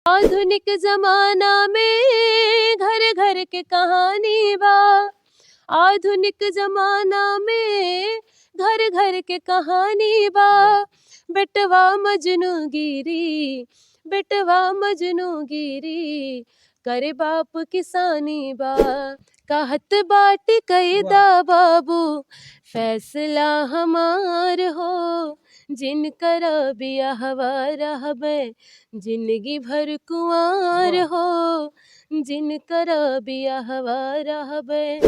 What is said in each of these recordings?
आधुनिक जमाना में घर घर के कहानी बा। आधुनिक जमाना में घर घर के कहानी बा। बेटवा मजनू गिरी, बेटवा मजनू गिरी, करे बाप किसानी बा। कहत बाटी कैदा बाबू, फैसला हमार हो। जिनकर बियाहवा रहबे, जिंदगी भर कुंवार हो। जिनकर बियाहवा रहबे,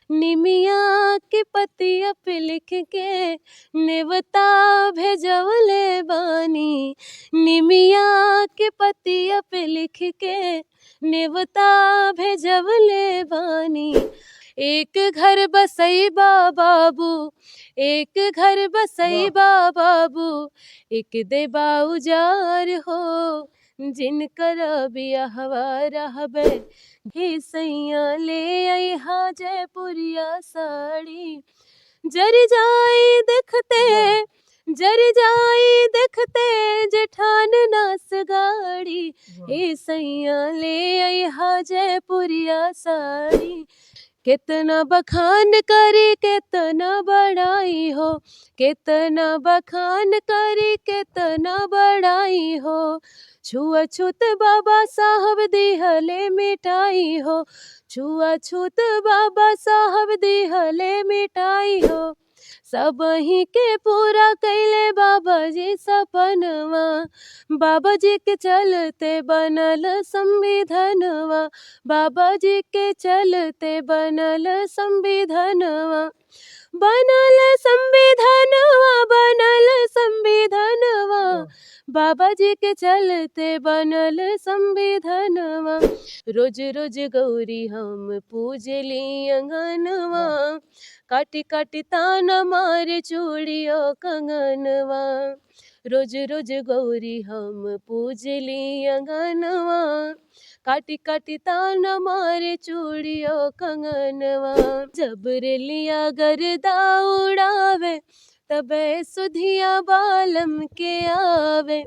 निमिया के पतिया पे लिख के नेवता भेजवले बानी। निमिया के पतिया पे लिख के नेवता भेजवले बानी। एक घर बसैबा बाबू, एक घर बसैबा बाबू, एक देबा उजार हो। जिनकर बियाहवा रहबे, हे सैया ले अइहा जयपुरिया साड़ी। जर जाई देखते, जर जाई देखते जेठान नास गाड़ी। हे सैया ले अइहा जयपुरिया साड़ी। कितना बखान करी कितना बड़ाई हो, कितना बखान करी कितना बड़ाई हो। छुआछूत बाबा साहब दिहले मिटाई हो। छुआछूत बाबा साहब दिहले मिटाई हो। सबही के पूरा कैले बाबा जी सपनवा। बाबा जी के चलते बनल संविधानवा। बाबा जी के चलते बनल संविधानवा। बनल संविधानवा, बनल संविधानवा। बाबा जी के चलते बनल संविधानवा। रोज रोज गौरी हम पूजली अंगनवा। काटी काटी ताना मारे चूड़ियो कंगनवा। रोज रोज गौरी हम पूजली अंगनवा। काटी काटी ताना मारे चूड़ियो कंगनवा। जबरलिया गर्दा उड़ावे, तबे सुधिया बालम के आवे।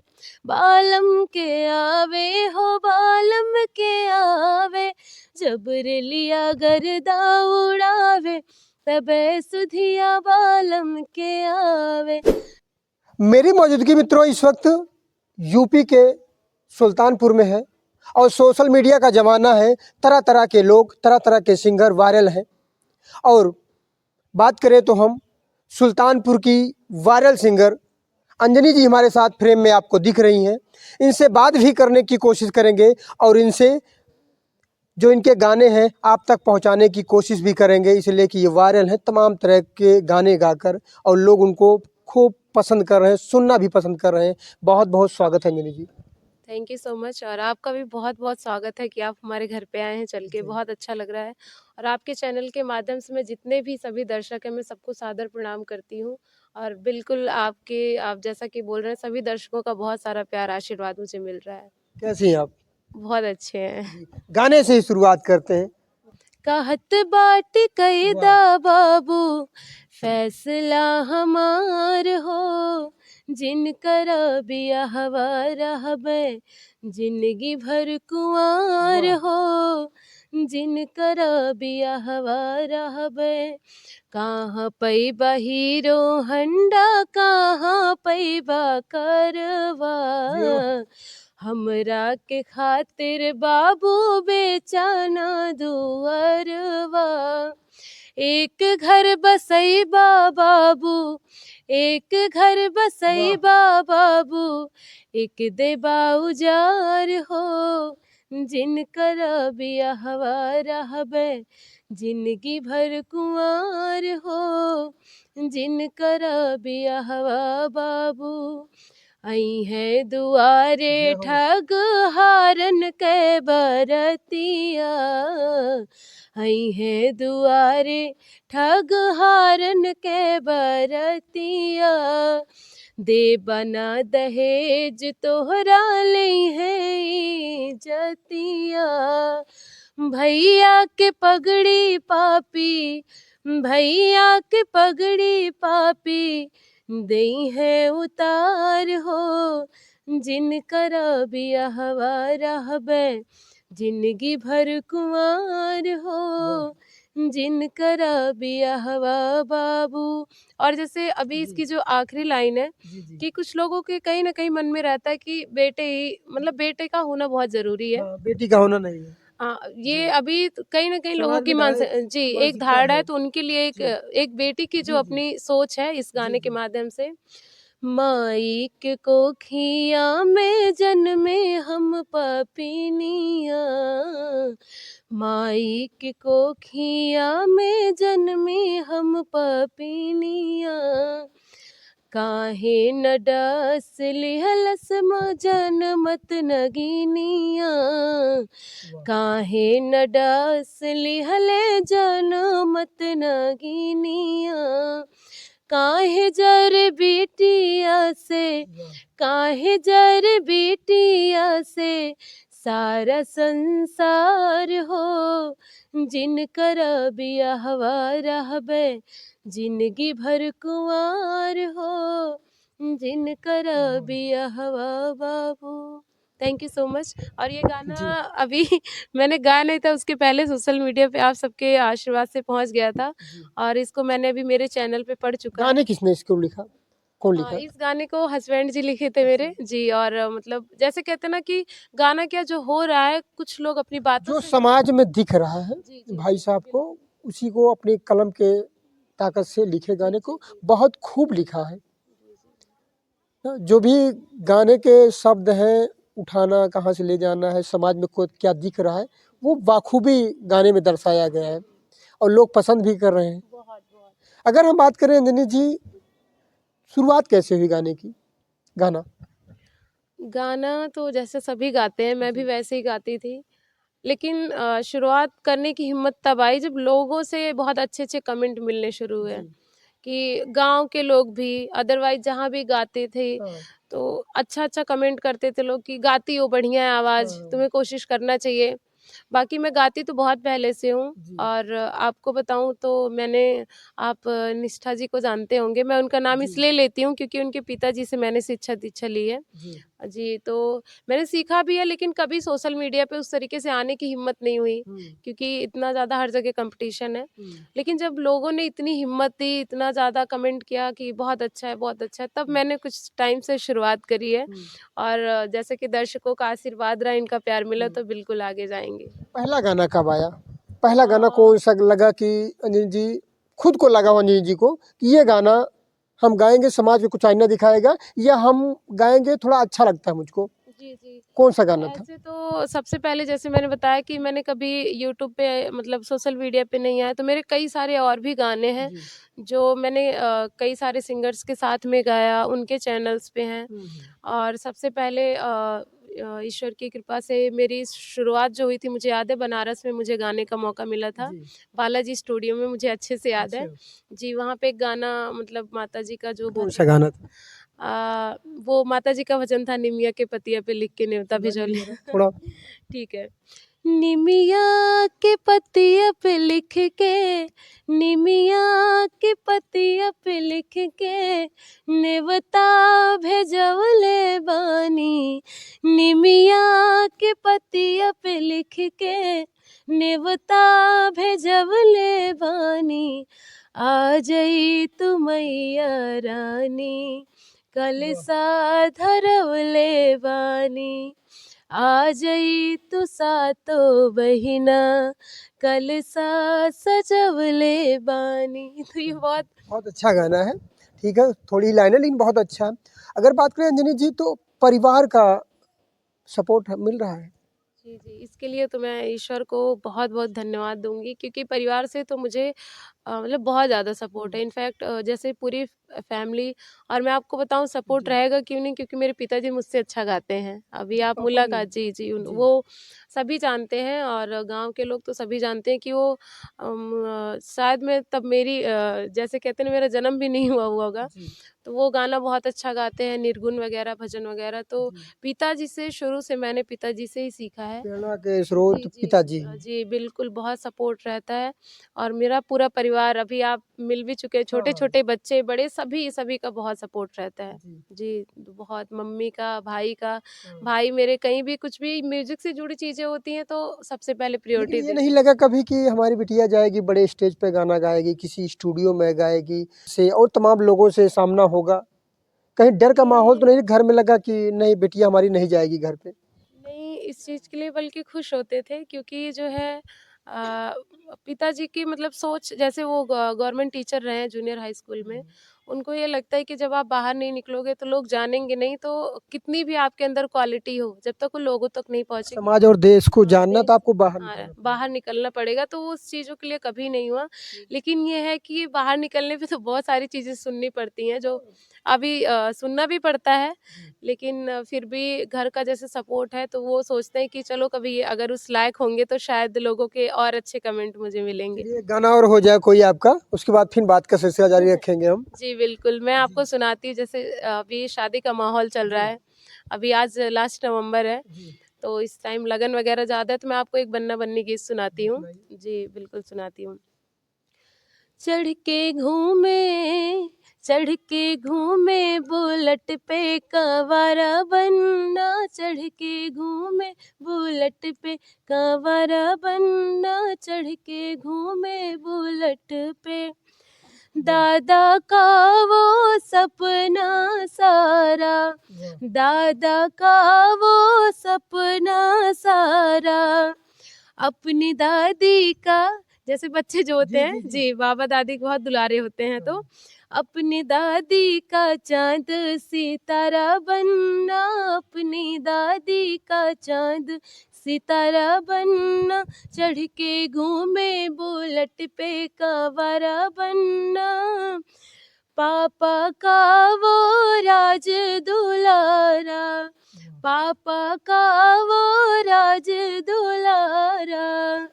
बालम के आवे हो, बालम के आवे। जबरलिया गर्दा उड़ावे, तबे सुधिया बालम के आवे। मेरी मौजूदगी मित्रों इस वक्त यूपी के सुल्तानपुर में है और सोशल मीडिया का ज़माना है। तरह तरह के लोग, तरह तरह के सिंगर वायरल हैं। और बात करें तो हम सुल्तानपुर की वायरल सिंगर अंजनी जी हमारे साथ फ्रेम में आपको दिख रही हैं। इनसे बात भी करने की कोशिश करेंगे और इनसे जो इनके गाने हैं आप तक पहुंचाने की कोशिश भी करेंगे, इसलिए कि ये वायरल हैं। तमाम तरह के गाने गाकर और लोग उनको खूब पसंद कर रहे हैं, सुनना भी पसंद कर रहे हैं। बहुत बहुत स्वागत है Anjani ji. Thank you so much. और आपका भी बहुत बहुत स्वागत है कि आप हमारे घर पे आए हैं चल के, बहुत अच्छा लग रहा है। और आपके चैनल के माध्यम से मैं जितने भी सभी दर्शक हैं, मैं सबको सादर प्रणाम करती हूँ। और बिल्कुल आप जैसा कि बोल रहे हैं, सभी दर्शकों का बहुत सारा प्यार आशीर्वाद मुझे मिल रहा है। कैसी हैं आप? बहुत अच्छे हैं। गाने से ही शुरुआत करते हैं। कहत बाट कैदा बाबू, फैसला हमार हो। जिनकर बियाहवा रहबे, जिंदगी भर कुंवार हो। जिनकर बियाहवा रहबे, कहाँ पैबा हीरो हंडा, कहाँ पैबा करवा। हमरा के खातिर बाबू बेचाना दुअरवा। एक घर बसैबा बाबू, एक घर बसैबा बाबू, एक देबा उजार हो। जिनकर बियाहवा रहबे, जिंदगी भर कुंवार हो। जिनकर बियाहवा बाबू, आई है दुआरे ठग हारन के बरतिया। आई है दुआरे ठग हारन के बरतिया। दे बना दहेज तोहरा ले है इज्जतिया। भैया के पगड़ी पापी, भैया के पगड़ी पापी, दई है उतार हो। जिनकर बियाहवा रहबे जिंदगी भर कुंवार हो, जिनकर बियाहवा बाबू। और जैसे अभी जी इसकी जो आखिरी लाइन है जी जी। कि कुछ लोगों के कहीं न कहीं मन में रहता है कि बेटे ही मतलब बेटे का होना बहुत ज़रूरी है। हाँ, बेटी का होना नहीं है। ये जी, अभी कहीं न कहीं लोगों समाज की में जी, एक मानसिकता धारणा है। है तो उनके लिए जी, एक बेटी की जो जी, जी, अपनी सोच है इस जी, गाने के जी। माध्यम से। माई के कोखिया में जन्मे हम पापिनिया, माई के कोखिया में जन्मे हम पापिनिया, काहे न डस लिहलस जनमत नगिनिया, वाह! काहे न डस लिहले जनमत नगिनिया, काहे जर बिटिया से, वाह! काहे जर बिटिया से सारा संसार हो, जिनकर बियाहवा रहबे जिंदगी भर कुंवार हो, जिनकर वाह! बियाहवा बाबू। Thank you so much. और ये गाना जी, अभी मैंने गाया नहीं था, उसके पहले सोशल मीडिया पे आप सबके आशीर्वाद से पहुंच गया था जी। और इसको मैंने अभी मेरे चैनल पे पढ़ चुका है। गाने किसने इसको लिखा? कौन लिखा? इस गाने को हस्बैंड जी लिखे थे अच्छा। मेरे जी। और मतलब जैसे कहते हैं ना कि गाना क्या जो हो रहा है कुछ लोग अपनी बातों जो से। समाज में दिख रहा है, जी जी भाई जी साहब को, बिल्कुल। उसी को अपनी कलम के ताकत से लिखे जी गाने जी को जी बहुत खूब लिखा है। जी जी जो भी गाने के शब्द हैं, उठाना, कहाँ से ले जाना है, समाज में को क्या दिख रहा है, वो जी बाखूबी गाने में दर्शाया गया जी है जी और लोग पसंद भी कर रहे हैं। बहुत बहुत। अगर हम बात करें अंजनी जी, शुरुआत कैसे हुई गाने की? गाना? गाना तो जैसे सभी गाते हैं, मैं भी जी, वैसे ही गाती थी। लेकिन शुरुआत करने की हिम्मत तब आई जब लोगों से बहुत अच्छे-अच्छे कमेंट मिलने शुरू हुए। जी, कि गाँव के लोग भी अदरवाइज़ जहाँ भी गाते थे, हाँ, तो अच्छा-अच्छा कमेंट करते थे लोग कि गाती हो, बढ़िया है हाँ, आवाज़, हाँ। तुम्हें कोशिश करना चाहिए। बाकी मैं गाती तो बहुत पहले से हूँ। जी, और आपको बताऊँ तो मैंने आप निष्ठा जी को जानते होंगे, मैं उनका नाम जी, इसलिए लेती हूँ क्योंकि उनके पिताजी से मैंने शिक्षा-दीक्षा ली है। जी, जी, तो मैंने सीखा भी है लेकिन कभी सोशल मीडिया पे उस तरीके से आने की हिम्मत नहीं हुई, हुँ, क्योंकि इतना ज़्यादा हर जगह कॉम्पिटिशन है। हुँ, लेकिन जब लोगों ने इतनी हिम्मत दी, इतना ज़्यादा कमेंट किया कि बहुत अच्छा है, तब हुँ, मैंने कुछ टाइम से शुरुआत करी है। हुँ, और जैसे कि दर्शकों का आशीर्वाद रहा, इनका प्यार मिला हुँ। तो बिल्कुल आगे जाएँगे। पहला गाना कब आया? पहला गाना अ, कौन-सा लगा कि अंजनी जी खुद को लगा हो अंजनी जी को कि ये गाना हम गाएँगे, समाज में कुछ आईना दिखाएगा या हम गाएँगे थोड़ा अच्छा लगता है मुझको? जी, जी। कौन-सा गाना था? ऐसे तो सबसे पहले जैसे मैंने बताया कि मैंने कभी यूट्यूब पे मतलब सोशल मीडिया पे नहीं आया, तो मेरे कई सारे और भी गाने हैं, जी। जो मैंने कई सारे सिंगर्स के साथ में गाया, उनके चैनल्स पे हैं। हुँ, हुँ। और सबसे पहले ईश्वर की कृपा से मेरी शुरुआत जो हुई थी मुझे याद है बनारस में मुझे गाने का मौका मिला था। जी, बालाजी स्टूडियो में मुझे अच्छे से याद है। अच्छा। जी, वहाँ पे एक गाना मतलब माताजी का जो कौन-सा भजन गाना था? वो माताजी का भजन था निमिया के पतिया पे लिख के न्योता सुनाइए भिजौले। ज़रा थोड़ा। ठीक है। निमिया के पतिया पे लिख के, निमिया के पतिया पे लिख के नेवता भेजवले बानी, निमिया के पतिया पे लिख के नेवता भेजवले बानी, आ जई तू मैया रानी, वाह! कलसा धरवले बानी, आ जई तू सातो बहिना, कलसा सजवले बानी। तो ये बहुत। बहुत अच्छा गाना है। ठीक है, थोड़ी लाइनें लेकिन बहुत अच्छा है। अगर बात करें अंजनी जी तो परिवार का सपोर्ट मिल रहा है? जी, जी। इसके लिए तो मैं ईश्वर को बहुत-बहुत धन्यवाद दूँगी क्योंकि परिवार से तो मुझे मतलब बहुत ज़्यादा हुँ, सपोर्ट है। इनफैक्ट जैसे पूरी फैमिली। और मैं आपको बताऊँ सपोर्ट जी। रहेगा क्यों नहीं, क्योंकि मेरे पिताजी मुझसे अच्छा गाते हैं। अभी अच्छा आप पापा भी मुलाकात जी, जी, उन जी, वो सभी जानते हैं और गाँव के लोग तो सभी जानते हैं कि वो शायद मैं तब मेरी जैसे कहते हैं ना मेरा जन्म भी नहीं हुआ हुआ होगा। जी, तो वो गाना बहुत अच्छा गाते हैं, निर्गुण वगैरह, भजन वगैरह। तो जी। पिताजी से शुरू से मैंने पिताजी से ही सीखा है। प्रेरणा के जी, स्रोत जी। पिताजी हैं। जी, बिल्कुल बहुत सपोर्ट रहता है और मेरा पूरा परिवार परिवार, अभी आप मिल भी चुके हैं, हाँ, हाँ। छोटे-छोटे बच्चे, बड़े सभी सभी का बहुत सपोर्ट रहता है। जी। जी, बहुत मम्मी का, भाई का, हाँ। भाई मेरे कहीं भी कुछ भी म्यूज़िक से जुड़ी चीज़ें होती हैं तो सबसे पहले लेकिन प्रायोरिटी ये नहीं देते हैं। लगा कभी कि हमारी बिटिया जाएगी बड़े स्टेज पे गाना गाएगी, किसी स्टूडियो में गाएगी से और तमाम लोगों से सामना होगा? कहीं डर का माहौल तो नहीं, नहीं घर में लगा कि नहीं बिटिया हमारी नहीं जाएगी घर पे? नहीं इस चीज़ के लिए बल्कि खुश होते थे क्योंकि जो है पिताजी की मतलब सोच जैसे वो गवर्नमेंट टीचर रहे हैं जूनियर हाई स्कूल में, उनको ये लगता है कि जब आप बाहर नहीं निकलोगे तो लोग जानेंगे नहीं, तो कितनी भी आपके अंदर क्वालिटी हो, जब तक वो लोगों तक नहीं पहुँचेगी। समाज और देश को हाँ, जानना तो देश आपको बाहर हाँ, निकलना पड़ेगा। बाहर निकलना पड़ेगा तो वो उस चीज़ों के लिए कभी नहीं हुआ। लेकिन ये है कि बाहर निकलने पे तो बहुत सारी चीज़ें सुननी पड़ती हैं जो अभी सुनना भी पड़ता है, लेकिन फिर भी घर का जैसे सपोर्ट है तो वो सोचते हैं कि चलो कभी अगर उस लायक होंगे तो शायद लोगों के और अच्छे कमेंट मुझे मिलेंगे। चलिए एक गाना और हो जाए कोई आपका, उसके बाद फिर बात का सिलसिला जारी रखेंगे हम। जी, बिल्कुल, मैं आपको जी, सुनाती हूँ जैसे अभी शादी का माहौल चल रहा जी, है, अभी आज लास्ट नवंबर है, जी, तो इस टाइम लगन वगैरह ज़्यादा है तो मैं आपको एक बन्ना बन्नी गीत सुनाती जी हूँ। सुनाइए। जी, बिल्कुल सुनाती हूँ। चढ़ के घूमे चढ़ के घूमे बुलेट पे कंवारा बनना, चढ़ के घूमे बुलेट पे कंवारा बनना, चढ़ के घूमे बुलेट पे वाह! दादा का वो सपना सारा, वाह! दादा का वो सपना सारा, अपनी दादी का जैसे बच्चे जो होते जी, हैं जी, जी। जी, बाबा दादी बहुत दुलारे होते हैं हाँ, तो अपनी दादी का चाँद सितारा बनना, अपनी दादी का चाँद सितारा बनना, चढ़ के घूमे बुलेट पे कंवारा बनना, पापा का वो राज दुलारा, पापा का वो राज दुलारा,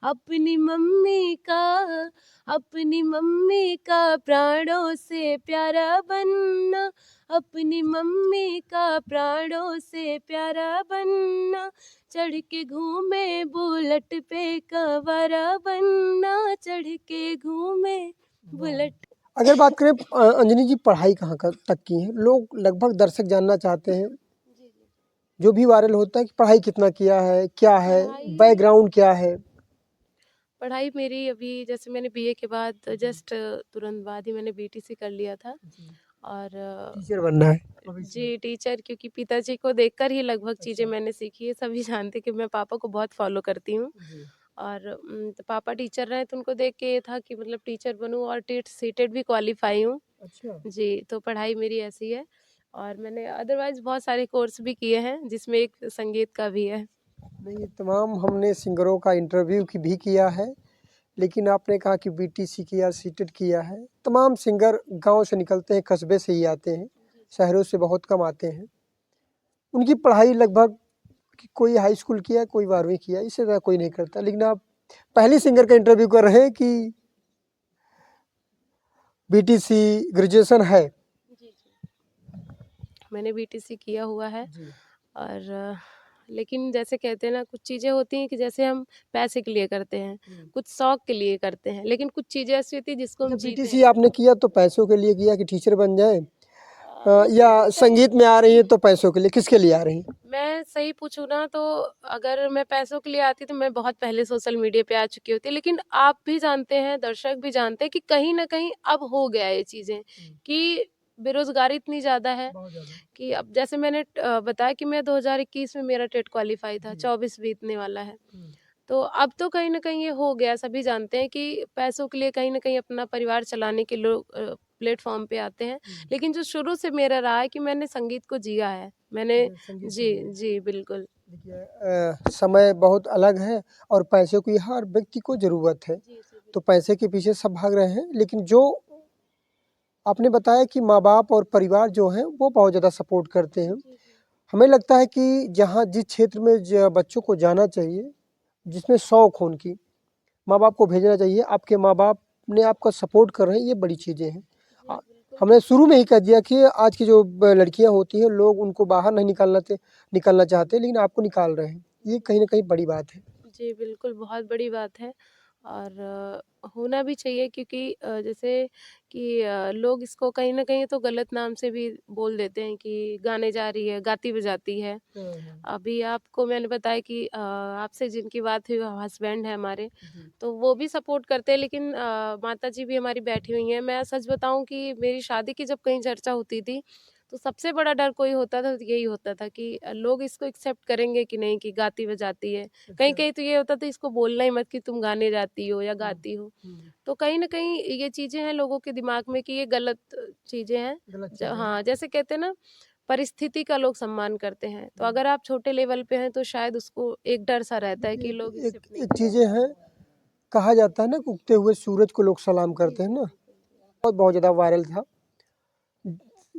अपनी मम्मी का अपनी मम्मी का प्राणों से प्यारा बनना, अपनी मम्मी का प्राणों से प्यारा बनना, चढ़ के घूमे बुलेट पे कंवारा बनना, चढ़ के घूमे वाह! बुलेट। अगर बात करें अंजनी जी पढ़ाई कहाँ तक की है? लोग लगभग दर्शक जानना चाहते हैं, जी, जी। जो भी वायरल होता है कि पढ़ाई कितना किया है, क्या है, पढ़ाई बैकग्राउंड क्या है? पढ़ाई मेरी अभी जैसे मैंने बीए के बाद जी, जस्ट तुरंत बाद ही मैंने बीटीसी कर लिया था जी। और टीचर बनना है भविष्य में। जी, टीचर क्योंकि पिताजी को देखकर ही लगभग चीज़ें अच्छा, मैंने सीखी है। सभी जानते हैं कि मैं पापा को बहुत फ़ॉलो करती हूँ जी। और तो पापा टीचर रहे तो उनको देख के ये था कि मतलब टीचर बनूँ और टेट सीटेट भी क्वालीफ़ाई हूँ। अच्छा। जी, तो पढ़ाई मेरी ऐसी है और मैंने अदरवाइज़ बहुत सारे कोर्स भी किए हैं जिसमें एक संगीत का भी है। नहीं, तमाम हमने सिंगरों का इंटरव्यू भी किया है, लेकिन आपने कहा कि बीटीसी किया, सीटेट किया है। तमाम सिंगर गाँव से निकलते हैं, कस्बे से ही आते हैं, शहरों से बहुत कम आते हैं। उनकी पढ़ाई लगभग कि कोई हाई स्कूल किया, कोई 12वीं किया, इससे ज़्यादा कोई नहीं करता। लेकिन आप पहले सिंगर का इंटरव्यू कर रहे हैं कि बीटीसी ग्रेजुएशन है। जी, जी। मैंने बीटीसी किया हुआ है जी। और लेकिन जैसे कहते हैं ना कुछ चीज़ें होती हैं कि जैसे हम पैसे के लिए करते हैं, कुछ शौक के लिए करते हैं, लेकिन कुछ चीज़ें ऐसी होती हैं जिसको हम अच्छा जीते बीटीसी हैं। आपने किया तो पैसों के लिए किया कि टीचर बन जाएँ या वैसे कहीं संगीत में आ रही हैं तो पैसों के लिए, किसके लिए आ रही हैं? मैं सही पूछूँ ना तो अगर मैं पैसों के लिए आती तो मैं बहुत पहले सोशल मीडिया पे आ चुकी होती। लेकिन आप भी जानते हैं, दर्शक भी जानते हैं कि कहीं न कहीं अब हो गया है ये चीज़ें कि बेरोज़गारी इतनी ज़्यादा है बहुत ज़्यादा। कि अब जैसे मैंने बताया कि मैं 2021 में मेरा टेट क्वालीफाई था, जी। 24 बीतने वाला है। हुँ। तो अब तो कहीं न कहीं ये हो गया, सभी जानते हैं कि पैसों के लिए कहीं न कहीं अपना परिवार चलाने के लोग प्लेटफ़ॉर्म पे आते हैं। हुँ। लेकिन जो शुरू से मेरा रहा है कि मैंने संगीत को जिया है। मैंने अच्छा संगीत को जी, जिया। जी, बिल्कुल। देखिए समय बहुत अलग है और पैसों की हर व्यक्ति को ज़रूरत है, जी, जी, तो बिल्कुल। पैसे के पीछे सब भाग रहे हैं। लेकिन जो आपने बताया कि माँ-बाप और परिवार जो हैं, वो बहुत ज़्यादा सपोर्ट करते हैं। जी, जी। हमें लगता है कि जहाँ जिस क्षेत्र में बच्चों को जाना चाहिए, जिसमें शौक हो उनकी, माँ-बाप को भेजना चाहिए। आपके माँ-बाप ने आपका सपोर्ट कर रहे हैं, ये बड़ी चीज़ें हैं। जी, अ, बिल्कुल हमने शुरू में ही कह दिया कि आज की जो लड़कियाँ होती हैं, लोग उनको बाहर नहीं निकालना चाहते, लेकिन आपको निकाल रहे हैं। ये कहीं न कहीं बड़ी बात है। जी, बिल्कुल, बहुत बड़ी बात है और होना भी चाहिए, क्योंकि जैसे कि लोग इसको कहीं न कहीं तो गलत नाम से भी बोल देते हैं कि गाने जा रही है, गाती बजाती है। अभी आपको मैंने बताया कि आपसे जिनकी बात हुई वो हस्बैंड है हमारे, जी, तो वो भी सपोर्ट करते हैं, लेकिन माताजी भी हमारी बैठी हुई हैं। मैं सच बताऊँ कि मेरी शादी की जब कहीं चर्चा होती थी, तो सबसे बड़ा डर कोई होता था तो यही होता था कि लोग इसको एक्सेप्ट करेंगे कि नहीं, कि गाती बजाती है। अच्छा। कहीं-कहीं तो ये होता था इसको बोलना ही मत कि तुम गाने जाती हो या हुँ, गाती हो। हुँ, तो कहीं न कहीं ये चीज़ें हैं लोगों के दिमाग में कि ये गलत चीज़ें हैं। गलत ज चीज़ है। हाँ, जैसे कहते हैं ना, परिस्थिति का लोग सम्मान करते हैं। तो हुँ। अगर आप छोटे लेवल पे हैं तो शायद उसको एक डर-सा रहता है कि एक लोग एक एक्सेप्ट नहीं एक करेंगे। चीज़ें हैं, कहा जाता है ना कि उगते हुए सूरज को लोग सलाम जी, करते हैं जी, ना, बिल्कुल, जी। बहुत बहुत ज़्यादा वायरल था।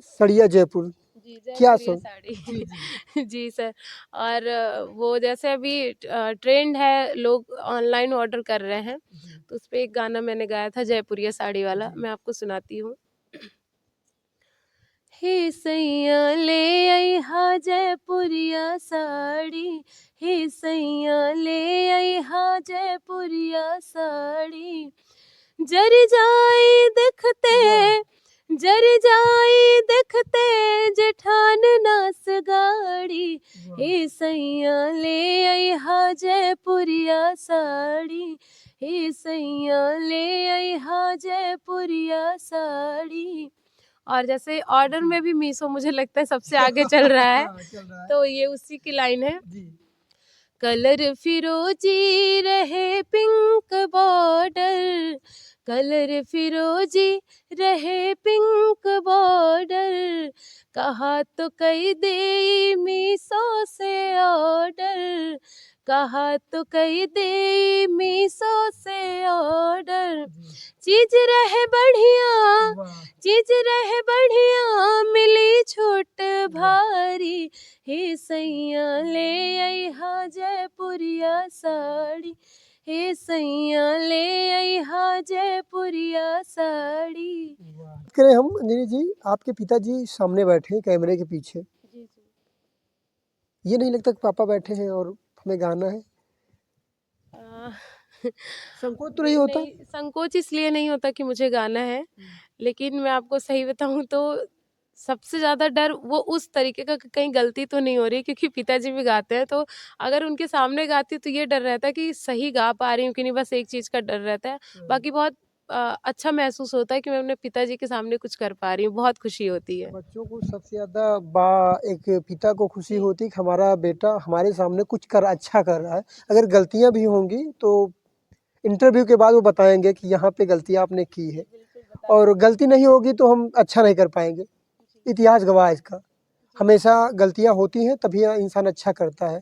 सड़िया जयपुर, जी, क्या जयपुरिया सो साड़ी। जी, जी। जी सर। और वो जैसे अभी ट्रेंड है, लोग ऑनलाइन ऑर्डर कर रहे हैं, जी, तो उसपे एक गाना मैंने गाया था जयपुरिया साड़ी वाला, जी। मैं आपको सुनाती हूँ। हे सैया ले अइहा जयपुरिया साड़ी, हे सैया ले अइहा जयपुरिया साड़ी, जर जाई देखते, वाह! जर जाई देखते जेठान नास गाड़ी, वाह! हे सैया ले अइहा जयपुरिया साड़ी, हे सैया ले अइहा जयपुरिया साड़ी। और जैसे ऑर्डर जी। में भी मीशो मुझे लगता है सबसे आगे चल रहा है, चल रहा है। तो ये उसी की लाइन है। जी। कलर फिरोजी रहे पिंक बॉर्डर, कलर फिरोजी रहे पिंक बॉर्डर, कहा तो कई दे मीशो से ऑर्डर, कहा तो कई दे मीशो से ऑर्डर, जी। चीज रहे बढ़िया, वाह! चीज रहे बढ़िया, मिली छूट वाह! भारी, हे सैया ले अइहा जयपुरिया साड़ी, हे सैया ले अइहा जयपुरिया साड़ी। वाह! करें हम अंजलि जी, आपके पिताजी सामने बैठे हैं कैमरे के पीछे। जी, जी। ये नहीं लगता कि पापा बैठे हैं और हमें गाना है? अ, संकोच तो नहीं ये होता? नहीं, संकोच इसलिए नहीं होता कि मुझे गाना है, हुँ। लेकिन मैं आपको सही बताऊँ तो सबसे ज़्यादा डर वो उस तरीके का कि कहीं गलती तो नहीं हो रही, क्योंकि पिताजी भी गाते हैं, तो अगर उनके सामने गाती हूँ तो ये डर रहता है कि सही गा पा रही हूँ कि नहीं, बस एक चीज़ का डर रहता है। हुँ। बाकी बहुत अच्छा महसूस होता है कि मैं अपने पिताजी के सामने कुछ कर पा रही हूँ, बहुत खुशी होती है। बच्चों को सबसे ज़्यादा बा एक पिता को खुशी जी, होती है कि हमारा बेटा हमारे सामने कुछ कर अच्छा कर रहा है। अगर गलतियाँ भी होंगी तो इंटरव्यू के बाद वो बताएँगे कि यहाँ पे गलतियाँ आपने की जी, है बिल्कुल बताते और हैं। गलती नहीं होगी तो हम अच्छा नहीं कर पाएँगे। जी, इतिहास गवाह है इसका। जी, हमेशा गलतियाँ होती हैं तभी इंसान अच्छा करता है।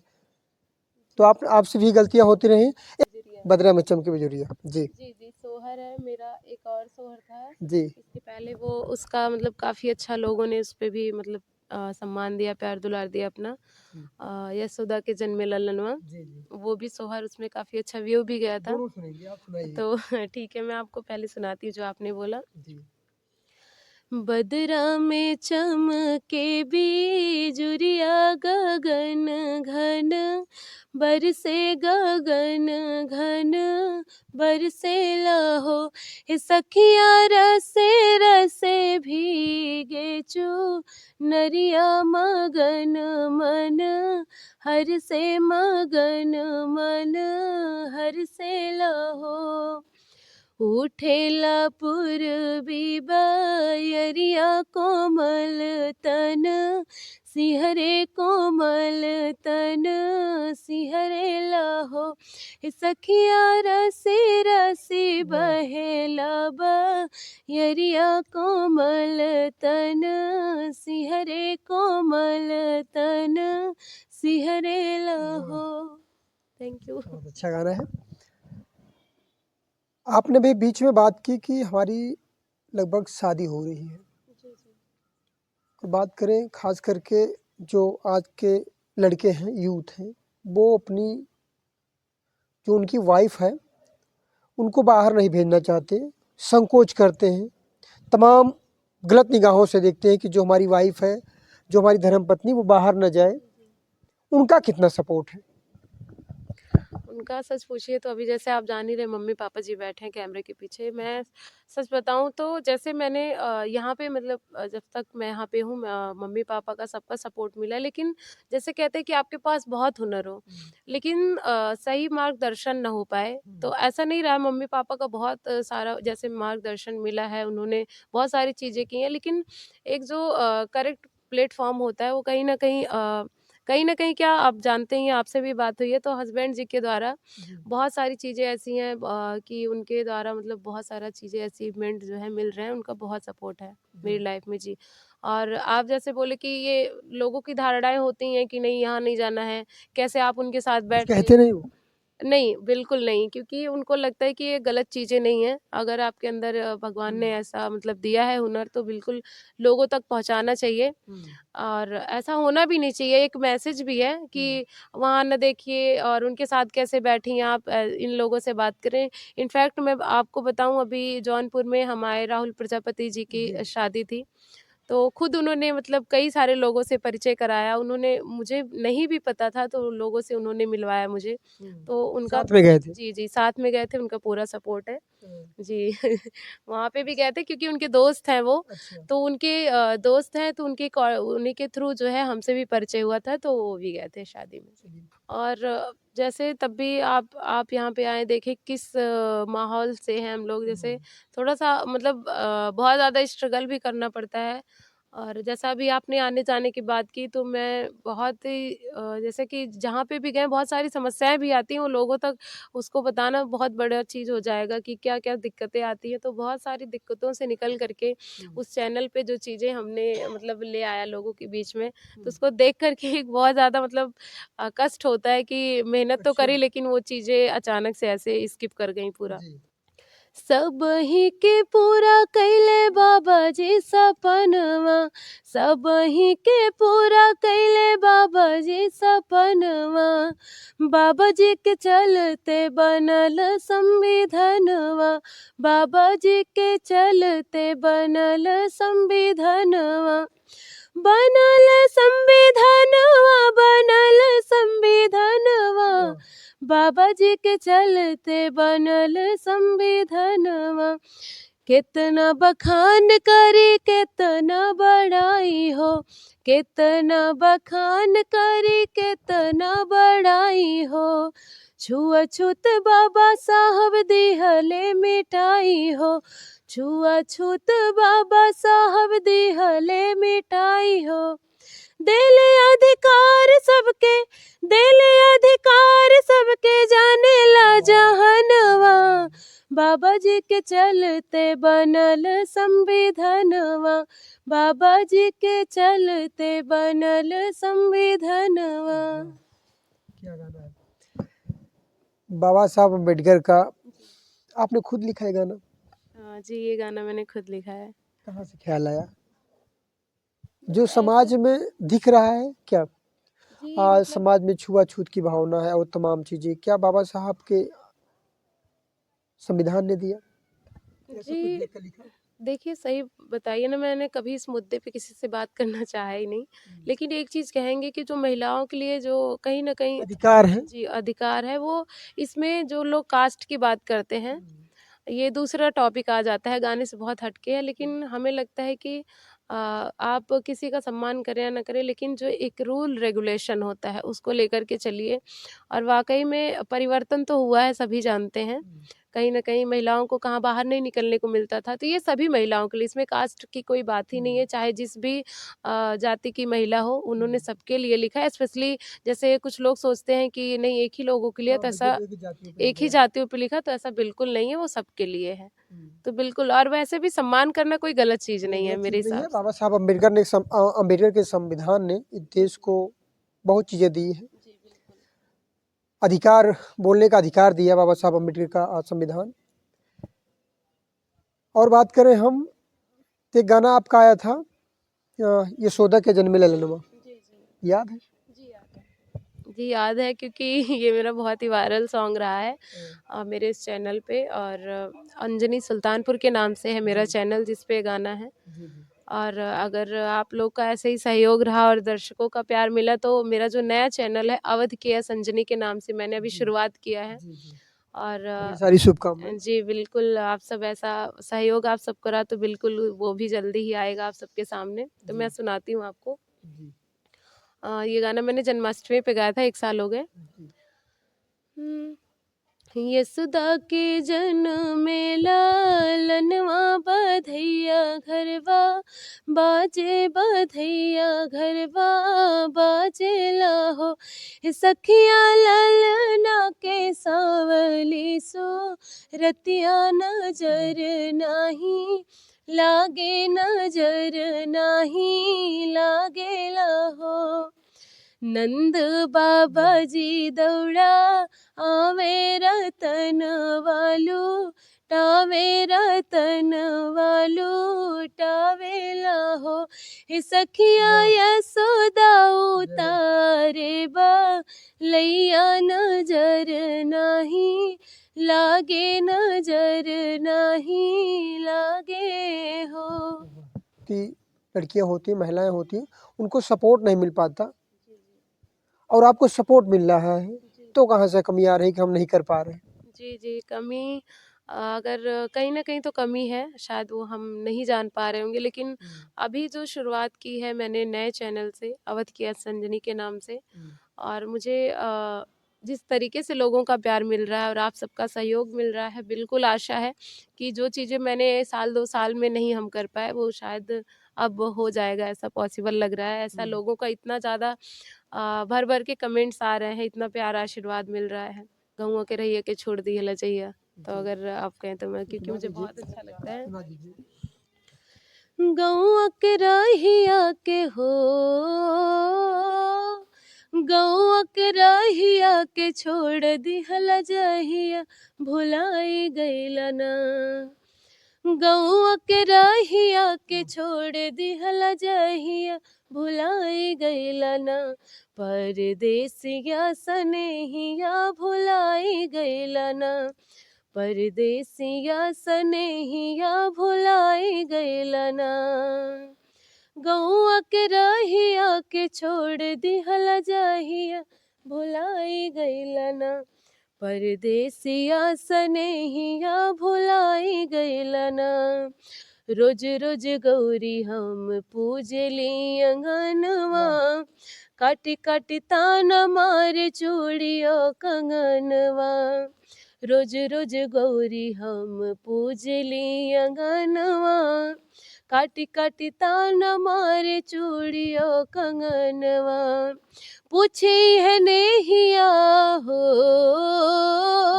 तो जी, आप आपसे भी गलतियाँ होती रहीं। गुजरिया। बदरा में चमके बिजुरिया। जी, जी, जी, सोहर है मेरा, एक और सोहर था, जी। इसके पहले वो उसका मतलब काफ़ी अच्छा लोगों ने उस पे भी मतलब सम्मान दिया, प्यार दुलार दिया अपना। जी, यशोदा के जन्मे ललनवा, जी, जी। वो भी सोहर, उसमें काफ़ी अच्छा व्यू भी गया था। दोनों सुनेंगे, आप सुनाइए। तो ठीक है, मैं आपको पहले सुनाती हूँ जो आपने बोला। जी। बदरा में चमके बिजुरिया गगन घन, बरसे गगन घन, बरसे लहो, हे सखिया रसे रसे भीगे चू नरिया मगन मन, हर से मगन मन, हर से लहो, उठेला पूर्वी बयरिया कोमल तन, सिहरे कोमल तन, सिहरे लहो, हे सखिया रसी रसी वाह! बहेला बयरिया कोमल तन, सिहरे कोमल तन, सिहरे वाह! लहो। Thank you. बहुत अच्छा गाना है। आपने भी बीच में बात की कि हमारी लगभग शादी हो रही है। जी, जी। और बात करें ख़ास करके जो आज के लड़के हैं, यूथ हैं, वो अपनी जो उनकी वाइफ़ है, उनको बाहर नहीं भेजना चाहते, संकोच करते हैं। तमाम गलत निगाहों से देखते हैं कि जो हमारी वाइफ़ है, जो हमारी धर्मपत्नी वो बाहर ना जाए। जी, जी। उनका कितना सपोर्ट है? उनका सच पूछिए तो अभी जैसे आप जान ही रहे मम्मी-पापा जी बैठे हैं कैमरे के पीछे। मैं सच बताऊँ तो जैसे मैंने यहाँ पे मतलब जब तक मैं यहाँ पे हूँ मम्मी-पापा का सबका सपोर्ट मिला है। लेकिन जैसे कहते हैं कि आपके पास बहुत हुनर हो, लेकिन सही मार्गदर्शन ना हो पाए, तो ऐसा नहीं रहा। मम्मी-पापा का बहुत सारा जैसे मार्गदर्शन मिला है, उन्होंने बहुत सारी चीज़ें की हैं, लेकिन एक जो करेक्ट प्लेटफ़ॉर्म होता है वो कहीं न कहीं क्या आप जानते ही हैं, आपसे भी बात हुई है तो हस्बैंड जी के द्वारा बहुत सारी चीज़ें ऐसी हैं कि उनके द्वारा मतलब बहुत सारा चीज़ें अचीवमेंट जो है मिल रहे हैं, उनका बहुत सपोर्ट है मेरी लाइफ़ में। जी। और आप जैसे बोले कि ये लोगों की धारणाएँ होती हैं कि नहीं यहाँ नहीं जाना है, कैसे आप उनके साथ कुछ बैठते। कहते नहीं वो? नहीं, बिल्कुल नहीं, क्योंकि उनको लगता है कि ये गलत चीज़ें नहीं हैं। अगर आपके अंदर भगवान ने ऐसा मतलब दिया है हुनर तो बिल्कुल लोगों तक पहुँचाना चाहिए और ऐसा होना भी नहीं चाहिए। एक मैसेज भी है कि वहाँ ना देखिए और उनके साथ कैसे बैठी आप इन लोगों से बात करें। इनफैक्ट मैं आपको बताऊँ अभी जौनपुर में हमारे राहुल प्रजापति जी की शादी थी। तो खुद उन्होंने मतलब कई सारे लोगों से परिचय कराया। उन्होंने मुझे नहीं भी पता था तो लोगों से उन्होंने मिलवाया मुझे। तो उनका साथ में गए थे? जी, जी, साथ में गए थे, उनका पूरा सपोर्ट है। जी, वहाँ पे भी गए थे क्योंकि उनके दोस्त हैं वो, अच्छा। तो उनके दोस्त हैं तो उन्हीं के थ्रू जो है हमसे भी परिचय हुआ था तो वो भी गए थे शादी में। चलिए। और जैसे तब भी आप यहाँ पे आए देखें किस माहौल से हैं हम लोग, जैसे थोड़ा-सा मतलब बहुत ज़्यादा स्ट्रगल भी करना पड़ता है। और जैसा अभी आपने आने-जाने की बात की तो मैं बहुत ही जैसे कि जहाँ पे भी गए बहुत सारी समस्याएँ भी आती हैं, वो लोगों तक उसको बताना बहुत बड़ा चीज़ हो जाएगा कि क्या-क्या दिक्कतें आती हैं। तो बहुत सारी दिक्कतों से निकल कर के उस चैनल पे जो चीज़ें हमने मतलब ले आया लोगों के बीच में, तो उसको देख कर के एक बहुत ज़्यादा मतलब कष्ट होता है कि मेहनत तो अच्छा। करी लेकिन वो चीज़ें अचानक से ऐसे स्किप कर गईं पूरा। जी। सबही के पूरा कैले बाबा जी सपनवा, सबही के पूरा कैले बाबा जी सपनवा, बाबा जी के चलते बनल संविधानवा, बाबा जी के चलते बनल संविधानवा, बनल संविधानवा, बनल संविधानवा, बाबा जी के चलते बनल संविधानवा, कितना बखान करी कितना बड़ाई हो, कितना बखान करी कितना बड़ाई हो, छुआछूत बाबा साहब दिहले मिटाई हो, छुआछूत बाबा साहब दिहले मिटाई हो, देले अधिकार सबके, देले अधिकार सबके, जाने ला जहनवा, बाबा जी के चलते बनल संविधानवा, बाबा जी के चलते बनल संविधानवा। क्या गाना है? बाबा साहब अम्बेडकर का आपने खुद लिखा है गाना? हाँ जी, ये गाना मैंने खुद लिखा है। कहाँ से ख्याल आया? जो बस ऐसे समाज में दिख रहा है क्या? जी मतलब समाज में छुआ-छूत की भावना है और तमाम चीज़ें, क्या बाबा साहब के संविधान ने दिया? ऐसा कुछ जी देख कर लिखा? देखिए, सही बताइए ना, मैंने कभी इस मुद्दे पे किसी से बात करना चाहा ही नहीं। लेकिन एक चीज़ कहेंगे कि जो महिलाओं के लिए जो कहीं न कहीं अधिकार है। जी, अधिकार है वो इसमें जो लोग कास्ट की बात करते हैं, ये दूसरा टॉपिक आ जाता है, गाने से बहुत हट के है। लेकिन हमें लगता है कि आप किसी का सम्मान करें या ना करें, लेकिन जो एक रूल रेगुलेशन होता है, उसको लेकर के चलिए। और वाक़ई में परिवर्तन तो हुआ है, सभी जानते हैं। कहीं न कहीं महिलाओं को कहाँ बाहर नहीं निकलने को मिलता था, तो ये सभी महिलाओं के लिए, इसमें कास्ट की कोई बात ही नहीं है, चाहे जिस भी जाति की महिला हो, उन्होंने सबके लिए लिखा है। स्पेशली जैसे कुछ लोग सोचते हैं कि नहीं एक ही लोगों के लिए, हाँ, तो बिल्कुल ऐसा एक ही जातियों पे एक लिखा ही है। जातियों पे लिखा, तो ऐसा बिल्कुल नहीं है, वो सबके लिए है। तो बिल्कुल, और वैसे भी सम्मान करना कोई गलत चीज़ नहीं, नहीं है गलत मेरे चीज़ नहीं हिसाब है। से। बाबा साहब अम्बेडकर ने अम्बेडकर के संविधान ने इस देश को बहुत चीज़ें दी हैं। जी, बिल्कुल। अधिकार, बोलने का अधिकार दिया बाबा साहब अम्बेडकर का संविधान। और बात करें हम, तो एक गाना आपका आया था यशोदा के जन्मे ललनवा, जी, जी। याद है? जी, याद है। जी, याद है क्योंकि ये मेरा बहुत ही वायरल सॉन्ग रहा है मेरे इस चैनल पे। और अंजनी सुल्तानपुर के नाम से है मेरा जी, चैनल जिस पे गाना है। जी, जी। और अगर आप लोग का ऐसे ही सहयोग रहा और दर्शकों का प्यार मिला तो मेरा जो नया चैनल है अवध केयर संजनी के नाम से मैंने अभी जी, शुरुआत किया है। जी, जी। और ढेर सारी शुभकामनाएँ। जी बिल्कुल, आप सब ऐसा सहयोग आप सबका रहा तो बिल्कुल वो भी जल्दी ही आएगा आप सबके सामने। तो मैं जी, सुनाती हूँ आपको। जी, ये गाना मैंने जन्माष्टमी पे गाया था, 1 साल हो गए। जी। हुँ। यशोदा के जनमे लालनवा बधैया घरवा बाजे बधैया घरवा बाजे लाहो। हे सखिया ललना के सावली सो रतिया नजर नाही लागे नजर नाही लागे लाहो। नंद बाबा वाह! जी दौड़ा आवे रतन वालू टावे रतन वालू टावे लाहो। हे सखिया वाह! यशोदा जय हो। उतारे बा लैया नजर नहीं लागे नजर नहीं लागे हो। कि लड़कियाँ होती हैं, महिलाएँ होती हैं, उनको सपोर्ट नहीं मिल पाता और आपको सपोर्ट मिल रहा है, तो कहाँ से कमी आ रही कि हम नहीं कर पा रहे हैं? जी, जी, कमी अगर कहीं न कहीं तो कमी है, शायद वो हम नहीं जान पा रहे होंगे, लेकिन हुँ, अभी जो शुरुआत की है मैंने नए चैनल से, अवध केयर संजनी के नाम से, हुँ, और मुझे जिस तरीके से लोगों का प्यार मिल रहा है और आप सबका सहयोग मिल रहा है, बिल्कुल आशा है कि जो चीज़ें मैंने साल 2 साल में नहीं हम कर पाए, वो शायद अब हो जाएगा, ऐसा पॉसिबल लग रहा है। ऐसा हुँ। लोगों का इतना ज़्यादा भर-भर के कमेंट्स आ रहे हैं, इतना प्यार आशीर्वाद मिल रहा है। गौवा के रहिया के छोड़ दिए लचैया। तो जी, अगर आप कहें तो मैं, तो क्योंकि सुना मुझे दीजिए, बहुत अच्छा लगता है। सुना दीजिए। गौवा के रहिया के हो, गौवा के रहिया के छोड़ दिहला जहिया भुलाई गइला ना। गौवा के रहिया के छोड़ दिहला जहिया भुलाई गइला ना। परदेसिया सनेहिया भुलाई गइला ना। परदेसिया सनेहिया भुलाई गइला ना। गौआ के रहिया के छोड़ दिहला जहिया भुलाई गइला ना। परदेसिया सनेहिया भुलाई गइला ना। रोज रोज गौरी हम पूजली अंगनवा, वाह! काटी काटी ताना मारे चूड़ियो कंगनवा। रोज रोज गौरी हम पूजली अंगनवा, काटी काटी ताना मारे चूड़ियो कंगनवा। पूछी है नेहिया हो,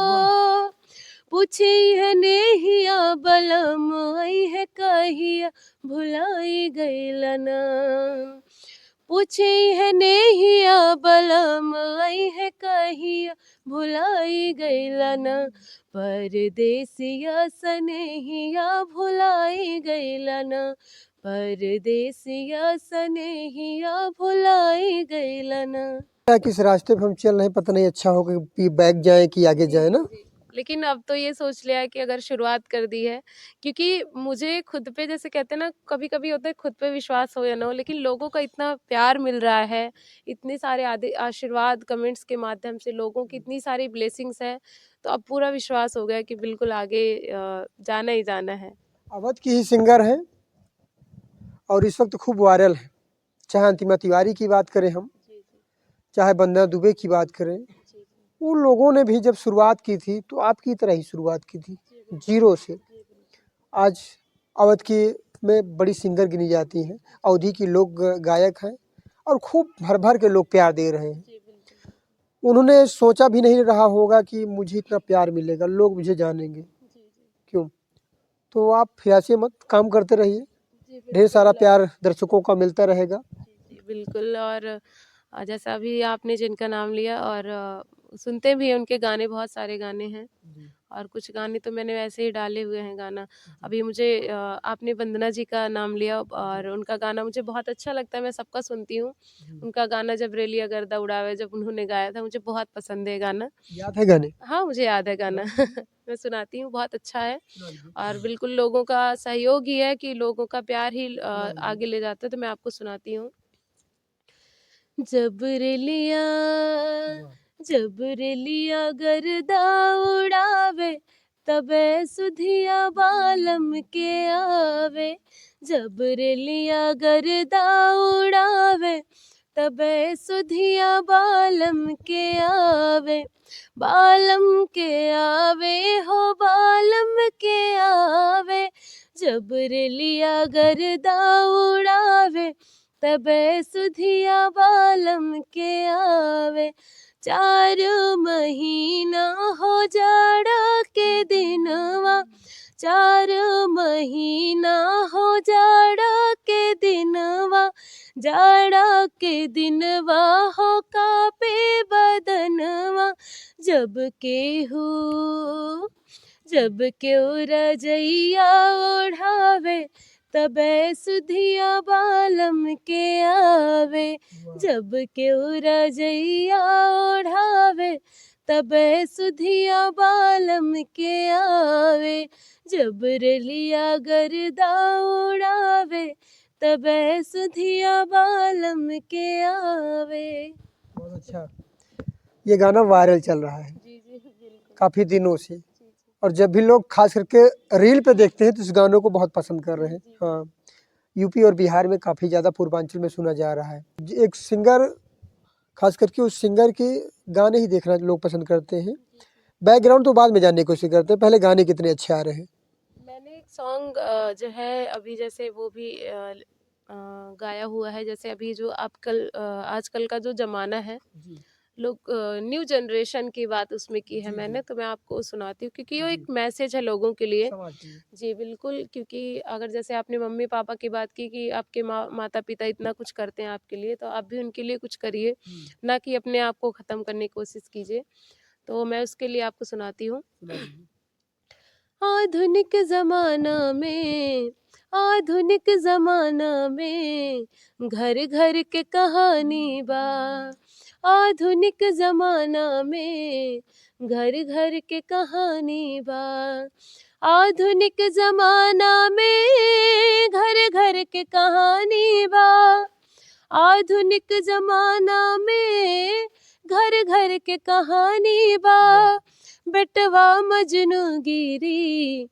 वाह! पूछी है नेहिया बलम आई है कहिया भुलाई गइला ना। पूछी है नेहिया बलम आई है कहिया भुलाई गइला ना। परदेसिया सनेहिया भुलाई गइला ना। परदेसिया सनेहिया भुलाई गइला ना। क्या किस रास्ते पे हम चल रहे हैं, पता नहीं अच्छा होगा कि बैक जाएँ कि आगे जी, जाएँ जी, ना? जी। लेकिन अब तो ये सोच लिया है कि अगर शुरुआत कर दी है, क्योंकि मुझे खुद पे, जैसे कहते हैं ना, कभी-कभी होता है खुद पे विश्वास हो या ना हो, लेकिन लोगों का इतना प्यार मिल रहा है, इतने सारे आशीर्वाद कमेंट्स के माध्यम से लोगों की इतनी सारी ब्लेसिंग्स हैं, तो अब पूरा विश्वास हो गया है कि बिल्कुल आगे जाना ही जाना है। अवध की ही सिंगर हैं और इस वक़्त खूब वायरल हैं। चाहे अंतिमा तिवारी की बात करें हम, जी, जी। चाहे वंदना दुबे की बात करें, जी, जी। उन लोगों ने भी जब शुरुआत की थी, तो आपकी तरह ही शुरुआत की थी, जी, बिल्कुल। ज़ीरो से। जी, बिल्कुल। आज अवध की में बड़ी सिंगर गिनी जाती हैं, अवधी की लोक गायक हैं और खूब भर-भर के लोग प्यार दे रहे हैं। जी, बिल्कुल, बिल्कुल। उन्होंने सोचा भी नहीं रहा होगा कि मुझे इतना प्यार मिलेगा, लोग मुझे जानेंगे, जी, जी। क्यों? तो आप फिरासिए मत, काम करते रहिए, जी, ढेर सारा बिल्कुल। प्यार दर्शकों का मिलता रहेगा। जी, जी, बिल्कुल। और जैसा अभी आपने जिनका नाम लिया, और सुनते भी हैं, उनके गाने बहुत सारे गाने हैं, जी। और कुछ गाने तो मैंने वैसे ही डाले हुए हैं गाना। अभी मुझे आपने वंदना जी का नाम लिया और उनका गाना मुझे बहुत अच्छा लगता है, मैं सबका सुनती हूँ। उनका गाना जब रेलिया गर्दा उड़ावे जब उन्होंने गाया था, मुझे बहुत पसंद है गाना। याद है गाने? हाँ, मुझे याद है गाना। मैं सुनाती हूँ, बहुत अच्छा है और बिल्कुल लोगों का सहयोग ही है कि लोगों का प्यार ही आगे ले जाता है, तो मैं आपको सुनाती हूँ। जब रेलिया जब रेलिया गर्दा उड़ावे तबे सुधिया बालम के आवे। जब रेलिया गर्दा उड़ावे तबे सुधिया बालम के आवे। बालम के आवे हो बालम के आवे। जब रेलिया गर्दा उड़ावे तबे सुधिया बालम के आवे। 4 महीना हो जाड़ा के दिनवा। 4 महीना हो जाड़ा के दिनवा। जाड़ा के दिनवा हो कापे बदनवा। जब केहू रजैया ओढ़ावे तबे सुधिया बालम के आवे। जब केहू रजैया ओढ़ावे तबे सुधिया बालम के आवे। जब रेलिया गर्दा उड़ावे तबे सुधिया बालम के आवे। बहुत अच्छा। ये गाना वायरल चल रहा है जी जी बिल्कुल। काफ़ी दिनों से, जी जी और जब भी लोग खास करके रील पे देखते हैं तो इस गानों को बहुत पसंद कर रहे हैं। हाँ, यूपी और बिहार में काफ़ी ज़्यादा पूर्वांचल में सुना जा रहा है। एक सिंगर, खास करके उस सिंगर के गाने ही देखना लोग पसंद करते हैं। बैकग्राउंड तो बाद में जानने की कोशिश करते हैं, पहले गाने कितने अच्छे आ रहे हैं। मैंने एक सॉन्ग जो है अभी जैसे वो भी गाया हुआ है, जैसे अभी जो आजकल का जो ज़माना है, लोग न्यू जनरेशन की बात उसमें की है मैंने, तो मैं आपको सुनाती हूँ क्योंकि वो एक मैसेज है लोगों के लिए। जी बिल्कुल, क्योंकि अगर जैसे आपने मम्मी पापा की बात की कि आपके माता पिता इतना कुछ करते हैं आपके लिए, तो आप भी उनके लिए कुछ करिए, ना कि अपने आप को ख़त्म करने की कोशिश कीजिए। तो मैं उसके लिए आपको सुनाती हूँ। आधुनिक ज़माना में घर घर के कहानी बा। आधुनिक ज़माना में घर घर के कहानी बा। आधुनिक ज़माना में घर घर के कहानी बा। आधुनिक ज़माना में घर घर के कहानी बा। बेटवा मजनू गिरी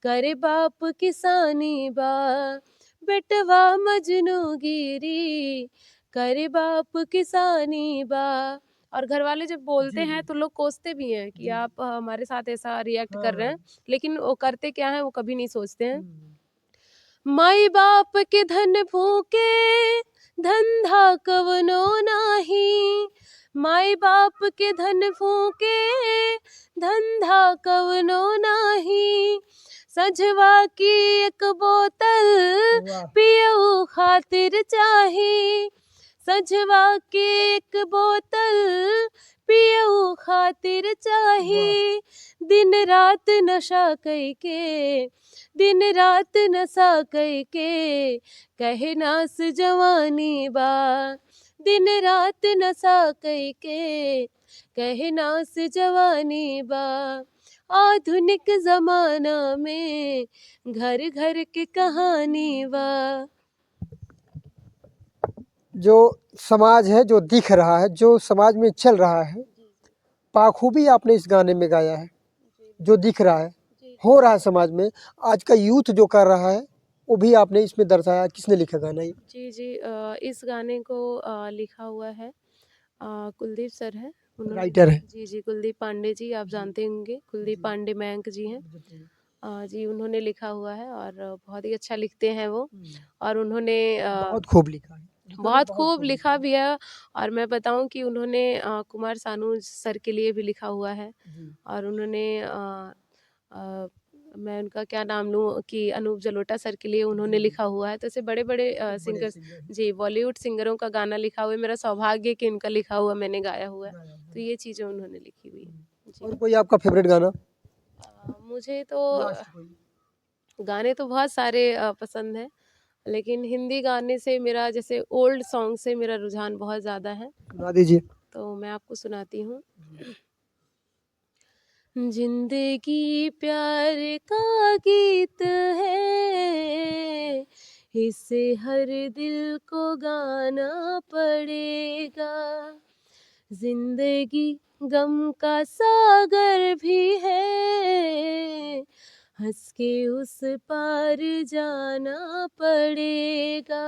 करे बाप किसानी बा। बेटवा मजनू गिरी करे बाप किसानी बा। और घर वाले जब बोलते हैं तो लोग कोसते भी हैं कि आप हमारे साथ ऐसा रिएक्ट कर रहे हैं, लेकिन वो करते क्या है वो कभी नहीं सोचते हैं। माई बाप के धन फूके धंधा कवनो नाही। माई बाप के धन फूके धंधा कवनो नाही। सजवा की एक बोतल पियऊ खातिर चाही। सजवा की एक बोतल पियऊ खातिर चाही। दिन रात नशा कैके कहे नास जवानी बा। दिन रात नशा कैके कहे नास जवानी बा। आधुनिक ज़माना में घर घर की कहानी बा। जो समाज है, जो दिख रहा है, जो समाज में चल रहा है, पाखूबी आपने इस गाने में गाया है। जो दिख रहा है, हो रहा है समाज में, आज का यूथ जो कर रहा है वो भी आपने इसमें दर्शाया। किसने लिखा गाना ये? जी इस गाने को लिखा हुआ है कुलदीप सर है, राइटर है। जी कुलदीप पांडे जी, आप जानते होंगे, कुलदीप पांडे मयंक जी हैं। जी उन्होंने लिखा हुआ है और बहुत ही अच्छा लिखते हैं वो। और उन्होंने बहुत खूब लिखा है, बहुत खूब लिखा भी है। और मैं बताऊं कि उन्होंने कुमार सानू सर के लिए भी लिखा हुआ है। और उन्होंने मैं उनका क्या नाम लूँ कि अनूप जलोटा सर के लिए उन्होंने लिखा हुआ है। तो ऐसे बड़े-बड़े बड़े सिंगर्स सिंगर हैं। जी, बॉलीवुड सिंगरों का गाना लिखा हुआ है। मेरा सौभाग्य है कि उनका लिखा हुआ मैंने गाया हुआ है। गाया तो हुआ ये चीज़ें उन्होंने लिखी हुई है। और जी। कोई आपका फ़ेवरेट गाना? मुझे तो लास्ट कोई? गाने तो बहुत सारे पसंद हैं, लेकिन हिंदी गाने से मेरा जैसे ओल्ड सॉन्ग से मेरा रुझान बहुत ज़्यादा है, सुना दीजिए। तो मैं आपको सुनाती हूँ। जिंदगी प्यार का गीत है, इसे हर दिल को गाना पड़ेगा। जिंदगी गम का सागर भी है, हंस के उस पार जाना पड़ेगा।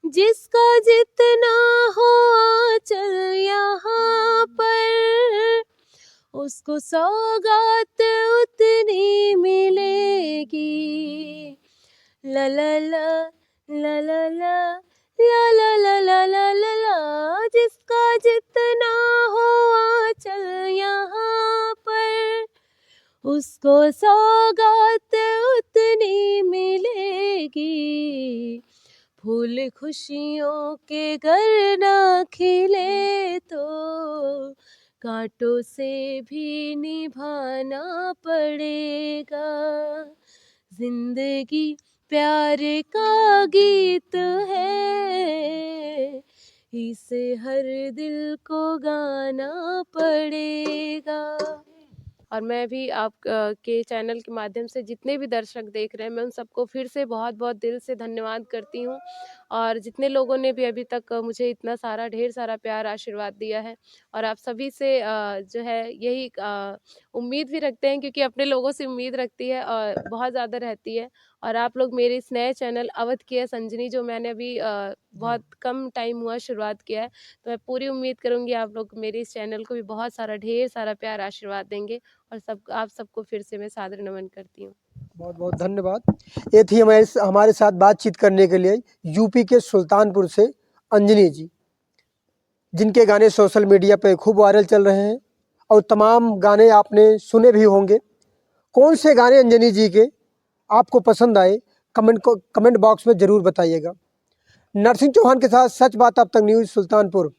जिसका जितना हो आंचल यहाँ पर, उसको सौगात उतनी मिलेगी। ला ला ला ला ला ला ला ला ला ला ला ला ला। जिसका जितना हो आंचल यहाँ पर, उसको सौगात उतनी मिलेगी। फूल खुशियों के घर ना खिले तो कांटों से भी निभाना पड़ेगा। जिंदगी प्यार का गीत है, इसे हर दिल को गाना पड़ेगा। और मैं भी आप के चैनल के माध्यम से जितने भी दर्शक देख रहे हैं, मैं उन सबको फिर से बहुत-बहुत दिल से धन्यवाद करती हूँ। और जितने लोगों ने भी अभी तक मुझे इतना सारा ढेर सारा प्यार आशीर्वाद दिया है, और आप सभी से जो है यही उम्मीद भी रखते हैं, क्योंकि अपने लोगों से उम्मीद रखती है और बहुत ज़्यादा रहती है। और आप लोग मेरे इस नए चैनल अवध की है संजनी, जो मैंने अभी जी। बहुत कम टाइम हुआ शुरुआत किया है, तो मैं पूरी उम्मीद करूँगी आप लोग मेरे इस चैनल को भी बहुत सारा ढेर सारा प्यार आशीर्वाद देंगे। और आप सबको फिर से मैं सादर नमन करती हूँ। बहुत-बहुत धन्यवाद। ये थी हमारे साथ बातचीत करने के लिए यूपी के सुल्तानपुर से अंजनी जी, जिनके गाने सोशल मीडिया पे खूब वायरल चल रहे हैं और तमाम गाने आपने सुने भी होंगे। कौन से गाने अंजनी जी के आपको पसंद आए, कमेंट बॉक्स में ज़रूर बताइएगा। नरसिंह चौहान के साथ सच बात अब तक न्यूज़ सुल्तानपुर।